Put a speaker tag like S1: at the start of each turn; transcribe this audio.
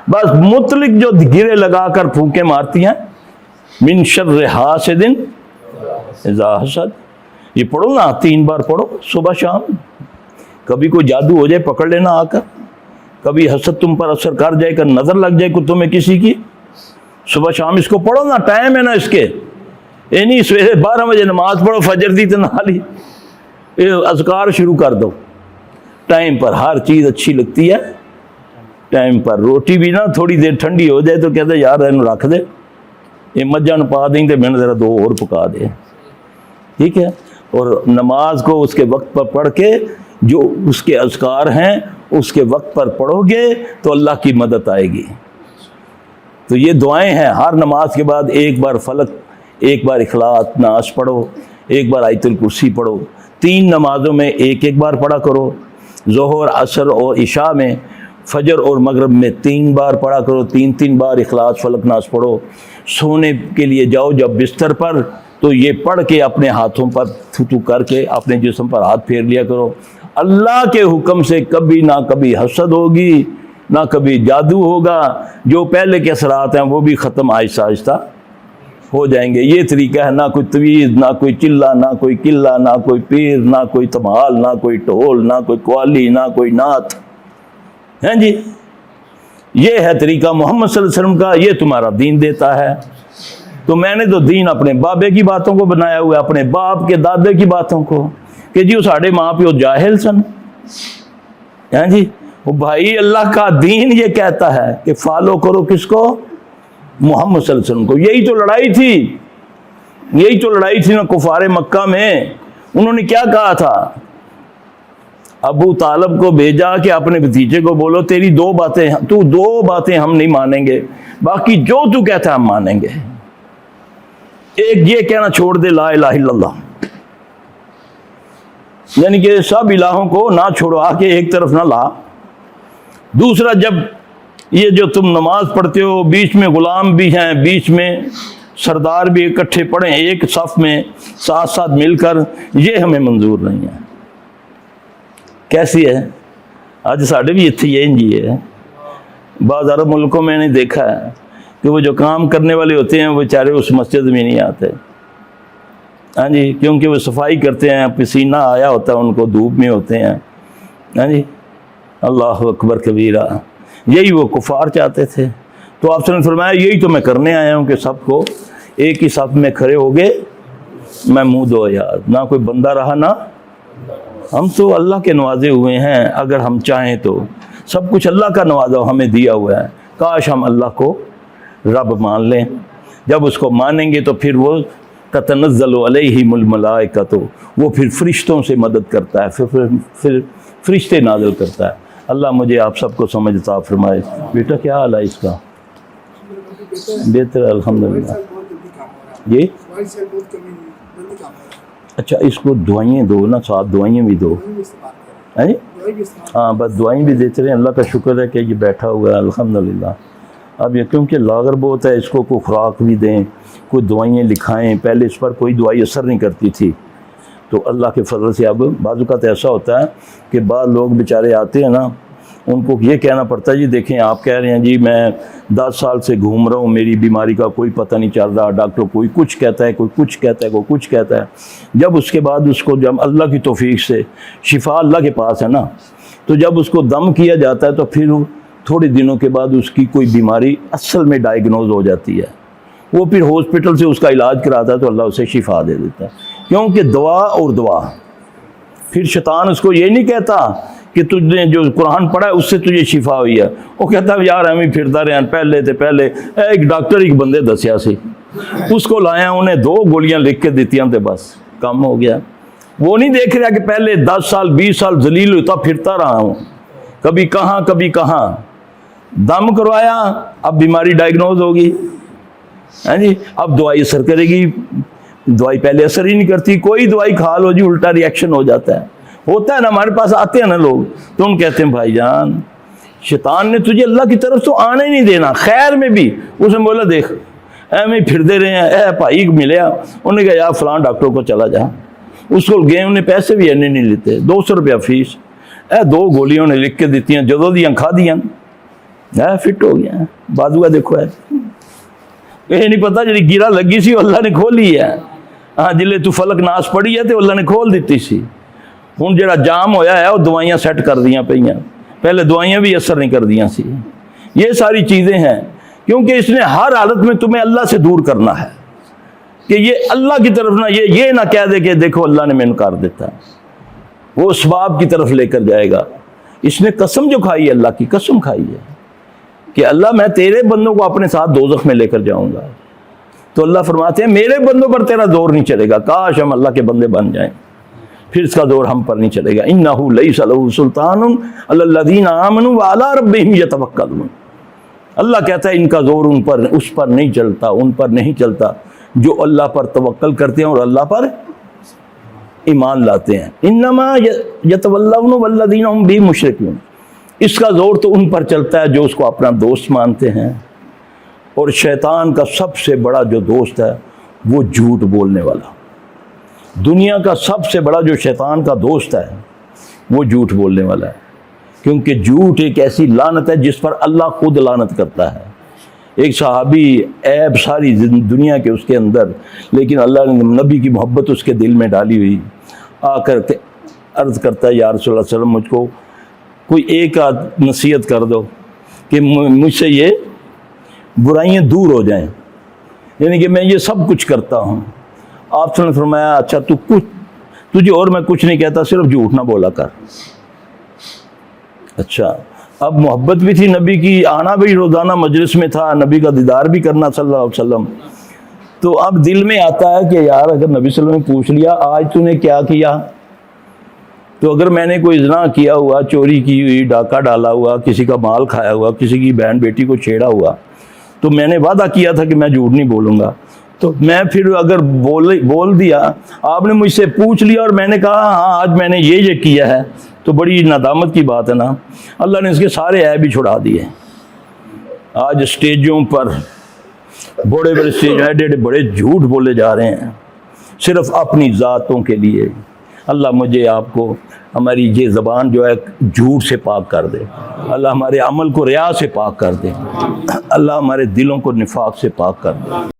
S1: बस मुतलिक जो गिरे लगा कर फूंके मारती हैं, मिन शर्र हासिदिन इज़ा हसद। ये पढ़ो ना, 3 बार पढ़ो सुबह शाम। कभी कोई जादू हो जाए पकड़ लेना आकर, कभी हसद तुम पर असर कर जाए, कर नजर लग जाए को तुम्हें किसी की, सुबह शाम इसको पढ़ो ना, टाइम है ना इसके। ये नहीं सवेरे 12 बजे नमाज पढ़ो, फजर दी तो नहा ली, ये अज़कार शुरू कर दो। टाइम पर हर चीज़ अच्छी लगती है, टाइम पर। रोटी भी ना थोड़ी देर ठंडी हो जाए तो कहते यार इन्हें रख दे, ये मज्जा न पा दें तो मैंने ज़रा 2 और पका दे, ठीक है। और नमाज को उसके वक्त पर पढ़ के, जो उसके अज़कार हैं उसके वक्त पर पढ़ोगे तो अल्लाह की मदद आएगी। तो ये दुआएं हैं, हर नमाज के बाद 1 बार फलक, 1 बार इखलास नास पढ़ो, 1 बार आयतुल कुर्सी पढ़ो। 3 नमाज़ों में 1-1 बार पढ़ा करो। ज़ोहर, असर और इशा में, फजर और मगरिब में 3 बार पढ़ा करो। 3-3 बार इखलास फलक नास पढ़ो। सोने के लिए जाओ जब बिस्तर पर तो ये पढ़ के अपने हाथों पर थू करके अपने जिस्म पर हाथ फेर लिया करो। अल्लाह के हुक्म से कभी ना कभी हसद होगी, ना कभी जादू होगा। जो पहले के असरात हैं वो भी ख़त्म आहिस्ता आहिस्ता हो जाएंगे। ये तरीका है, ना कोई तवीज़, ना कोई चिल्ला, ना कोई किल्ला, ना कोई पीर, ना कोई तमाल, ना कोई ढोल, ना कोई कवाली, ना कोई नात, हैं जी। ये है तरीका मोहम्मद सल्लल्लाहु अलैहि वसल्लम का, ये तुम्हारा दीन देता है। तो मैंने तो दीन अपने बाबे की बातों को बनाया हुआ है, अपने बाप के दादे की बातों को, कि जी वो साढ़े माँ प्यो जाहिल सन, हैं जी। वो भाई अल्लाह का दीन ये कहता है कि फॉलो करो किसको? मोहम्मद सल्लल्लाहु अलैहि वसल्लम को। यही तो लड़ाई थी, यही तो लड़ाई थी ना कुफारे मक्का में। उन्होंने क्या कहा था? अबू तालब को भेजा कि अपने भतीजे को बोलो तेरी 2 बातें, तू 2 बातें हम नहीं मानेंगे, बाकी जो तू कहता है हम मानेंगे। एक ये कहना छोड़ दे ला इलाहा इल्लल्लाह, यानी कि सब इलाहों को ना छोड़ो, आके एक तरफ ना ला। दूसरा, जब ये जो तुम नमाज पढ़ते हो, बीच में गुलाम भी हैं, बीच में सरदार भी इकट्ठे पढ़े एक सफ में साथ साथ मिलकर, ये हमें मंजूर नहीं है। कैसी है? आज साढ़े भी इतनी इंज ही है। बाज़ अरब मुल्कों में मैंने देखा है कि वो जो काम करने वाले होते हैं वो बेचारे उस मस्जिद में नहीं आते, हाँ जी, क्योंकि वो सफाई करते हैं, पसीना आया होता है उनको, धूप में होते हैं, हाँ जी। अल्लाह अकबर कबीरा। यही वो कुफार चाहते थे। तो आपने फरमाया यही तो मैं करने आया हूँ कि सबको एक ही साथ में खड़े हो गए, मैं मुँह दो यार, ना कोई बंदा रहा ना। हम तो अल्लाह के नवाजे हुए हैं, अगर हम चाहें तो सब कुछ अल्लाह का नवाजा हमें दिया हुआ है। काश हम अल्लाह को रब मान लें। जब उसको मानेंगे तो फिर वो ततनज़्ज़लु अलैहिमुल मलाइकतु, वो फिर फरिश्तों से मदद करता है, फिर फरिश्ते नाज़िल करता है। अल्लाह मुझे आप सबको समझ अता फरमाए। बेटा क्या हाल है इसका? बेहतर अल्हम्दुलिल्लाह। ये अच्छा, इसको दवाइयाँ दो ना, साथ दवाइयाँ भी दो, है जी। हाँ, बस दवाइयाँ भी देते रहे। अल्लाह का शुक्र है कि ये बैठा हुआ है अल्हम्दुलिल्लाह। अब ये क्योंकि लागर बहुत है, इसको कोई खुराक भी दें, कोई दवाइयाँ लिखाएं। पहले इस पर कोई दवाई असर नहीं करती थी, तो अल्लाह के फजल से अब बाज़ औक़ात ऐसा होता है कि बाद लोग बेचारे आते हैं ना, उनको ये कहना पड़ता है जी देखें आप कह रहे हैं जी मैं 10 साल से घूम रहा हूँ, मेरी बीमारी का कोई पता नहीं चल रहा, डॉक्टर कोई कुछ कहता है, कोई कुछ कहता है, कोई कुछ कहता है। जब उसके बाद उसको, जब अल्लाह की तौफीक से शिफा अल्लाह के पास है ना, तो जब उसको दम किया जाता है तो फिर थोड़े दिनों के बाद उसकी कोई बीमारी असल में डायग्नोज हो जाती है। वो फिर हॉस्पिटल से उसका इलाज कराता है तो अल्लाह उसे शिफा दे देता है। क्योंकि दवा और दवा, फिर शैतान उसको ये नहीं कहता कि तुझने जो कुरान पढ़ा है उससे तुझे शिफा हुई है। वो कहता है यार हमें फिरता रहे पहले तो पहले एक डॉक्टर एक बंदे दसिया सी, उसको लाया, उन्हें 2 गोलियां लिख के दित्तियां तो बस काम हो गया। वो नहीं देख रहा कि पहले 10 साल 20 साल जलील होता फिरता रहा हूँ, कभी कहाँ दम करवाया, अब बीमारी डायग्नोज होगी, है जी। अब दवाई असर करेगी, दवाई पहले असर ही नहीं करती, कोई दवाई खा लो जी उल्टा रिएक्शन हो जाता है। होता है ना, हमारे पास आते हैं ना लोग, तो हम कहते हैं भाईजान शैतान ने तुझे अल्लाह की तरफ तो आने ही नहीं देना। खैर में भी उसने बोला देख ऐਵੇਂ फिरते रहे हैं, ए भाई मिले, उन्हें कहा यार फलां डॉक्टर को चला जा, उसको गए, उन्हें पैसे भी इन्ने नहीं लेते, 200 रुपया फीस, 2 गोलियां उन्हें लिख के दित्तियां, जदों दियां खा दियां, فٹ ہو گیا بازو کا دیکھو ہے یہ نہیں پتا جی گیرا لگی سی اللہ نے کھولی ہے ہاں جلے تو فلک ناس پڑی ہے تو اللہ نے کھول دیتی سی ہوں جڑا جام ہویا ہے وہ دوائیاں سیٹ کر دیاں پئیاں پہلے دوائیاں بھی اثر نہیں کر دیاں سی یہ ساری چیزیں ہیں کیونکہ اس نے ہر حالت میں تمہیں اللہ سے دور کرنا ہے کہ یہ اللہ کی طرف نہ یہ نہ کہہ دے کہ دیکھو اللہ نے میں انکار دیتا وہ اسباب کی طرف لے کر جائے گا اس نے قسم جو کھائی ہے اللہ کی قسم کھائی ہے کہ اللہ میں تیرے بندوں کو اپنے ساتھ دوزخ میں لے کر جاؤں گا تو اللہ فرماتے ہیں میرے بندوں پر تیرا زور نہیں چلے گا کاش ہم اللہ کے بندے بن جائیں پھر اس کا زور ہم پر نہیں چلے گا انہ لیس لہ سلطان علی الذین آمنوا وعلی ربہم یتوکلون اللہ کہتا ہے ان کا زور اس پر نہیں چلتا ان پر نہیں چلتا جو اللہ پر توکل کرتے ہیں اور اللہ پر ایمان لاتے ہیں انما یتولون والذین هم به مشرکون اس کا زور تو ان پر چلتا ہے جو اس کو اپنا دوست مانتے ہیں اور شیطان کا سب سے بڑا جو دوست ہے وہ جھوٹ بولنے والا دنیا کا سب سے بڑا جو شیطان کا دوست ہے وہ جھوٹ بولنے والا ہے کیونکہ جھوٹ ایک ایسی لعنت ہے جس پر اللہ خود لعنت کرتا ہے ایک صحابی عیب ساری دنیا کے اس کے اندر لیکن اللہ نے نبی کی محبت اس کے دل میں ڈالی ہوئی آ کر کے عرض کرتا ہے یا رسول اللہ صلی اللہ علیہ وسلم مجھ کو کوئی ایک نصیحت کر دو کہ مجھ سے یہ برائیاں دور ہو جائیں یعنی کہ میں یہ سب کچھ کرتا ہوں آپ نے فرمایا اچھا تجھے اور میں کچھ نہیں کہتا صرف جھوٹ نہ بولا کر اچھا اب محبت بھی تھی نبی کی آنا بھی روزانہ مجلس میں تھا نبی کا دیدار بھی کرنا صلی اللہ علیہ وسلم تو اب دل میں آتا ہے کہ یار اگر نبی صلی اللہ علیہ وسلم نے پوچھ لیا آج تو نے کیا کیا تو اگر میں نے کوئی زنا کیا ہوا چوری کی ہوئی ڈاکہ ڈالا ہوا کسی کا مال کھایا ہوا کسی کی بہن بیٹی کو چھیڑا ہوا تو میں نے وعدہ کیا تھا کہ میں جھوٹ نہیں بولوں گا تو میں پھر اگر بول دیا آپ نے مجھ سے پوچھ لیا اور میں نے کہا ہاں آج میں نے یہ کیا ہے تو بڑی ندامت کی بات ہے نا اللہ نے اس کے سارے عیب بھی چھڑا دیے آج اسٹیجوں پر بڑے بڑے اسٹیج ایڈے بڑے جھوٹ بولے جا رہے ہیں صرف اپنی ذاتوں کے لیے اللہ مجھے آپ کو ہماری یہ زبان جو ہے جھوٹ سے پاک کر دے اللہ ہمارے عمل کو ریا سے پاک کر دے اللہ ہمارے دلوں کو نفاق سے پاک کر دے